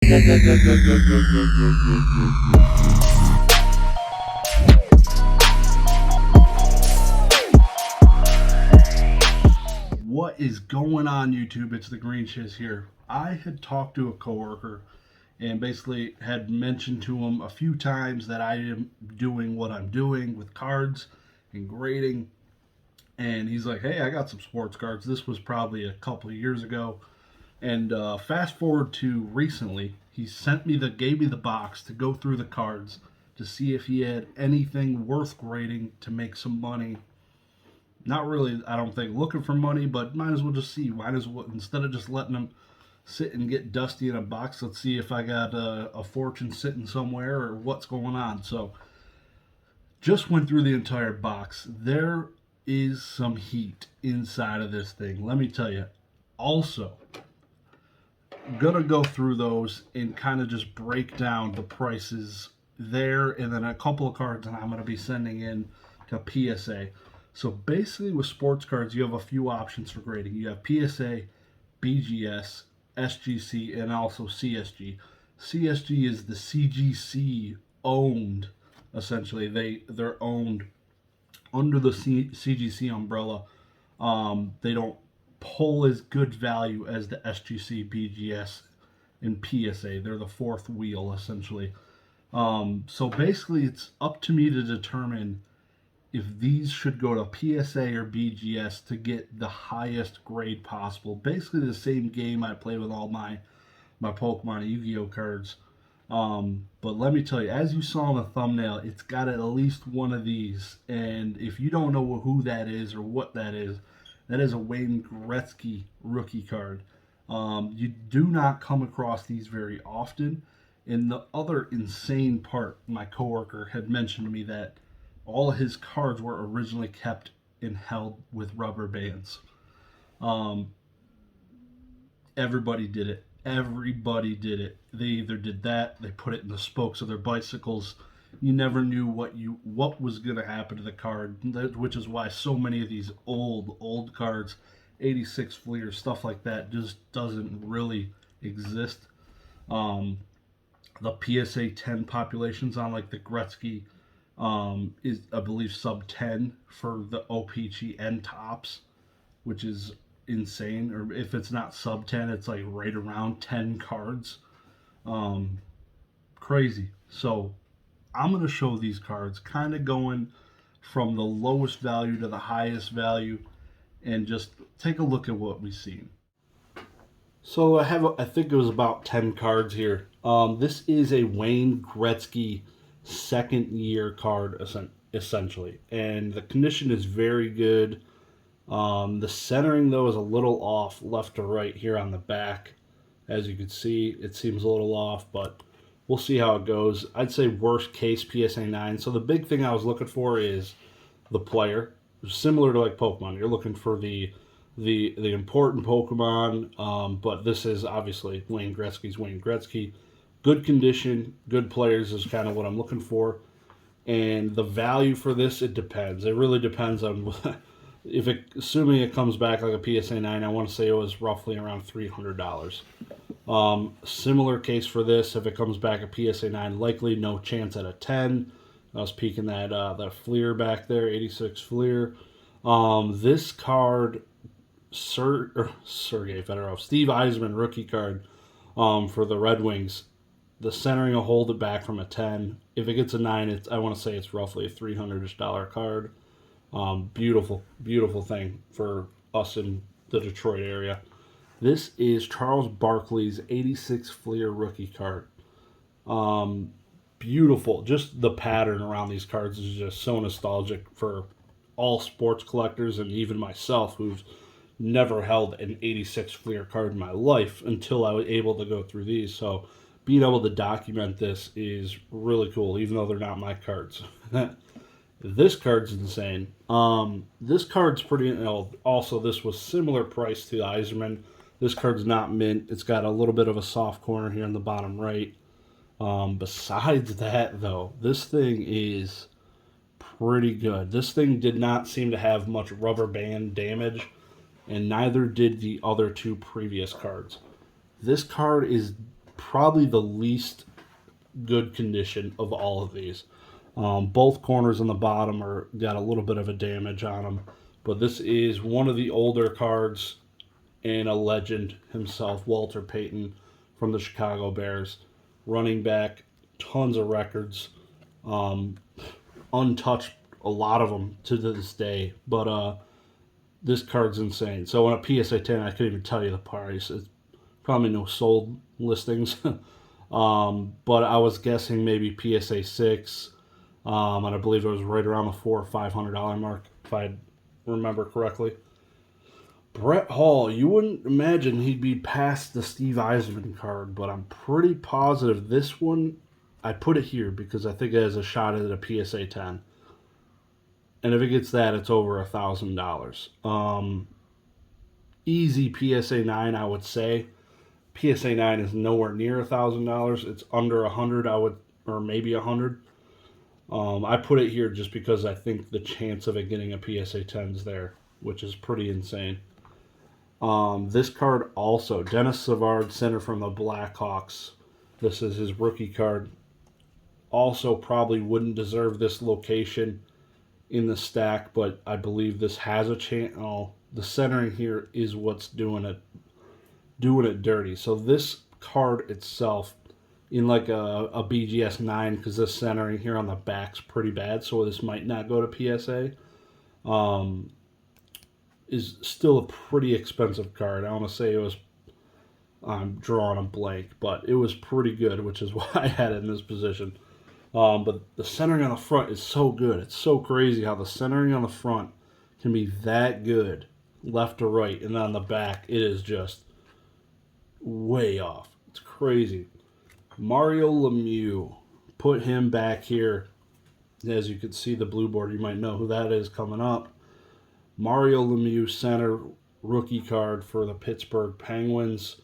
What is going on, YouTube? It's Dagreenshiz here. I had talked to a coworker and basically had mentioned to him a few times that I am doing what I'm doing with cards and grading. And he's like, "Hey, I got some sports cards." This was probably a couple of years ago. And fast forward to recently, he gave me the box to go through the cards to see if he had anything worth grading to make some money. Not really, I don't think, looking for money, but might as well just see. Might as well, instead of just letting them sit and get dusty in a box, let's see if I got a fortune sitting somewhere or what's going on. So, just went through the entire box. There is some heat inside of this thing, let me tell you. Also, gonna go through those and kind of just break down the prices there, and then a couple of cards that I'm gonna be sending in to PSA. So basically, with sports cards, you have a few options for grading. You have PSA, BGS, SGC, and also CSG. CSG is the CGC owned, essentially. They're owned under the CGC umbrella. They don't pull as good value as the SGC, BGS, and PSA. They're the fourth wheel, essentially. So basically, it's up to me to determine if these should go to PSA or BGS to get the highest grade possible. Basically the same game I play with all my Pokemon and Yu-Gi-Oh cards. But let me tell you, as you saw in the thumbnail, it's got at least one of these. And if you don't know who that is or what that is a Wayne Gretzky rookie card. You do not come across these very often. And the other insane part, my coworker had mentioned to me that all his cards were originally kept and held with rubber bands. Everybody did it. Everybody did it. They either did that, they put it in the spokes of their bicycles. You never knew what was going to happen to the card, which is why so many of these old cards, 86 Fleer, stuff like that, just doesn't really exist. The PSA 10 populations on like the Gretzky is, I believe, sub 10 for the OPG and tops, which is insane. Or if it's not sub 10, it's like right around 10 cards. Crazy. So I'm going to show these cards kind of going from the lowest value to the highest value and just take a look at what we've seen. So I think it was about 10 cards here. This is a Wayne Gretzky second year card, essentially, and the condition is very good. The centering, though, is a little off left to right here on the back. As you can see, it seems a little off, but we'll see how it goes. I'd say worst case PSA 9. So the big thing I was looking for is the player. Similar to like Pokemon, you're looking for the important Pokemon, but this is obviously Wayne Gretzky's Wayne Gretzky. Good condition, good players is kind of what I'm looking for. And the value for this, it depends. It really depends on assuming it comes back like a PSA 9, I want to say it was roughly around $300. Similar case for this, if it comes back a PSA 9, likely no chance at a 10. I was peeking that Fleer back there, 86 Fleer. This card, Sergei Fedorov, Steve Yzerman rookie card for the Red Wings. The centering will hold it back from a 10. If it gets a 9, I want to say it's roughly a $300 card. Beautiful, beautiful thing for us in the Detroit area. This is Charles Barkley's 86 Fleer rookie card. Beautiful. Just the pattern around these cards is just so nostalgic for all sports collectors and even myself, who's never held an 86 Fleer card in my life until I was able to go through these. So being able to document this is really cool, even though they're not my cards. This card's insane. This card's pretty old. Also, this was similar price to Yzerman. This card's not mint. It's got a little bit of a soft corner here in the bottom right. Besides that, though, this thing is pretty good. This thing did not seem to have much rubber band damage, and neither did the other two previous cards. This card is probably the least good condition of all of these. Both corners on the bottom are got a little bit of a damage on them, but this is one of the older cards and a legend himself, Walter Payton from the Chicago Bears, running back, tons of records, um, untouched a lot of them to this day. But this card's insane. So on a PSA 10, I couldn't even tell you the price. It's probably no sold listings. But I was guessing maybe PSA 6, and I believe it was right around the $400 or $500 mark, if I remember correctly. Brett Hall, you wouldn't imagine he'd be past the Steve Eisman card, but I'm pretty positive this one, I put it here because I think it has a shot at a PSA 10. And if it gets that, it's over $1,000. Easy PSA 9, I would say. PSA 9 is nowhere near $1,000. It's under 100, I would, or maybe 100. I put it here just because I think the chance of it getting a PSA 10 is there, which is pretty insane. This card also, Dennis Savard, center from the Blackhawks. This is his rookie card. Also probably wouldn't deserve this location in the stack, but I believe this has a chance. Oh, the centering here is what's doing it dirty. So this card itself, in like a BGS 9, because this centering here on the back's pretty bad, so this might not go to PSA, is still a pretty expensive card. I want to say it was, I'm drawing a blank, but it was pretty good, which is why I had it in this position. But the centering on the front is so good. It's so crazy how the centering on the front can be that good, left to right, and then on the back, it is just way off. It's crazy. Mario Lemieux, put him back here. As you can see the blue board, you might know who that is coming up. Mario Lemieux, center, rookie card for the Pittsburgh Penguins.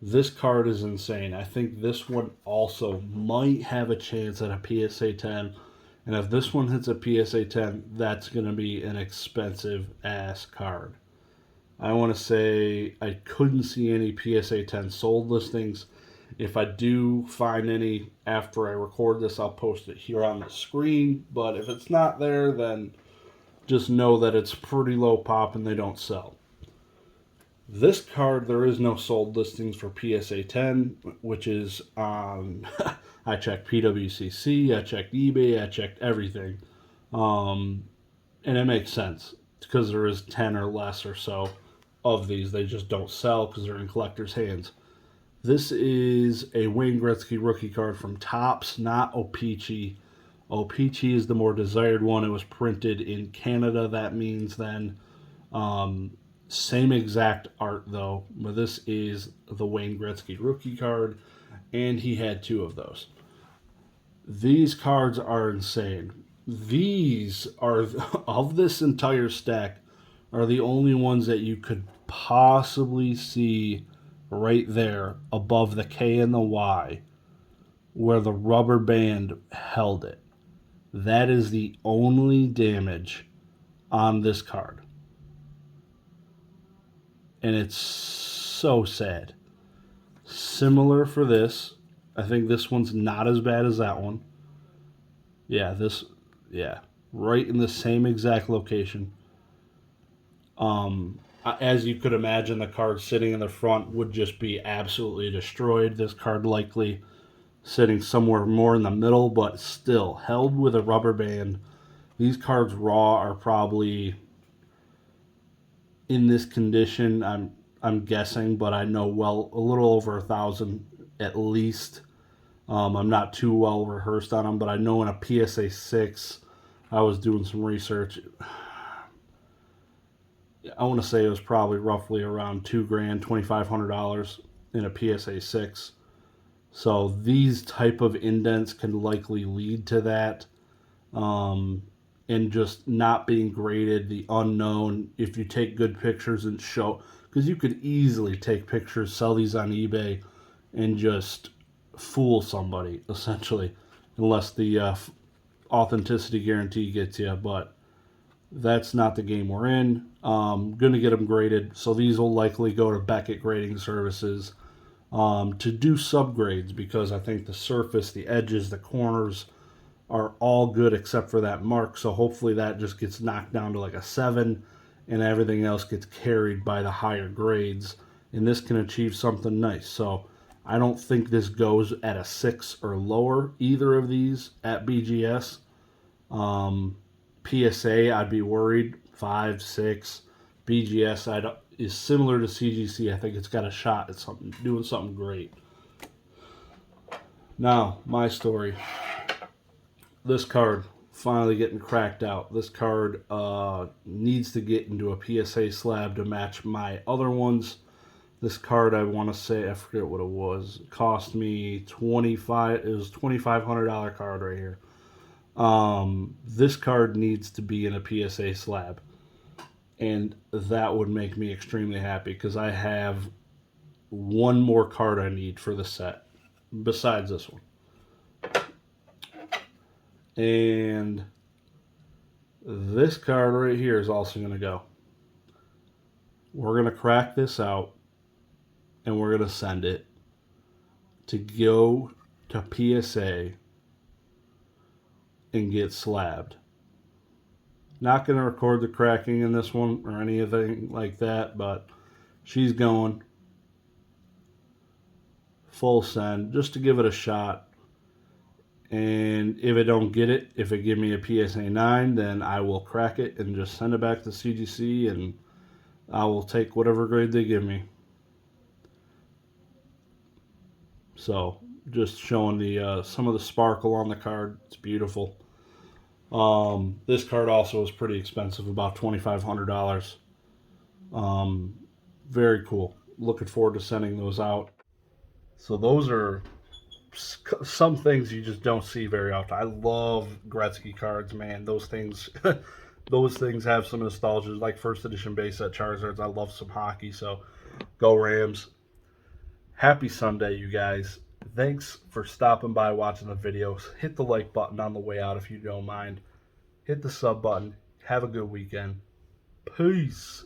This card is insane. I think this one also might have a chance at a PSA 10. And if this one hits a PSA 10, that's going to be an expensive ass card. I want to say I couldn't see any PSA 10 sold listings. If I do find any after I record this, I'll post it here on the screen. But if it's not there, then just know that it's pretty low pop and they don't sell. This card, there is no sold listings for PSA 10, which is, I checked PWCC, I checked eBay, I checked everything. And it makes sense because there is 10 or less or so of these. They just don't sell because they're in collectors' hands. This is a Wayne Gretzky rookie card from Topps, not O-Pee-Chee. O-Pee-Chee is the more desired one. It was printed in Canada. That means then same exact art though, but this is the Wayne Gretzky rookie card, and he had 2 of those. These cards are insane. These are, of this entire stack, are the only ones that you could possibly see right there above the K and the Y where the rubber band held it. That is the only damage on this card. And it's so sad. Similar for this. I think this one's not as bad as that one. Yeah, right in the same exact location. As you could imagine, the card sitting in the front would just be absolutely destroyed. This card likely sitting somewhere more in the middle, but still held with a rubber band. These cards raw are probably, in this condition, I'm guessing, but I know well a little over 1,000 at least. I'm not too well rehearsed on them, but I know in a PSA 6, I was doing some research. I want to say it was probably roughly around $2,000, $2,500 in a PSA 6. So these type of indents can likely lead to that. And just not being graded, the unknown, if you take good pictures and show, because you could easily take pictures, sell these on eBay, and just fool somebody, essentially, unless the authenticity guarantee gets you, but that's not the game we're in. Going to get them graded, so these will likely go to Beckett Grading Services. to do subgrades, because I think the surface, the edges, the corners are all good except for that mark. So hopefully that just gets knocked down to like a 7, and everything else gets carried by the higher grades, and this can achieve something nice. So I don't think this goes at a 6 or lower, either of these at BGS. PSA, I'd be worried, 5, 6. BGS is similar to CGC. I think it's got a shot at doing something great. Now, my story. This card finally getting cracked out. This card needs to get into a PSA slab to match my other ones. This card, I want to say, I forget what it was. It cost me $25. It was $2,500 card right here. This card needs to be in a PSA slab, and that would make me extremely happy, because I have one more card I need for the set besides this one. And this card right here is also going to go. We're going to crack this out, and we're going to send it to go to PSA and get slabbed. Not going to record the cracking in this one or anything like that, but she's going full send just to give it a shot. And if it don't get it, if it give me a PSA 9, then I will crack it and just send it back to CGC, and I will take whatever grade they give me. So just showing the some of the sparkle on the card. It's beautiful. This card also is pretty expensive, about $2,500. Very cool. Looking forward to sending those out. So those are some things you just don't see very often. I love Gretzky cards, man. Those things those things have some nostalgia, like first edition base set Charizards. I love some hockey, so go Rams. Happy Sunday, you guys. Thanks for stopping by, watching the videos. Hit the like button on the way out if you don't mind. Hit the sub button. Have a good weekend. Peace.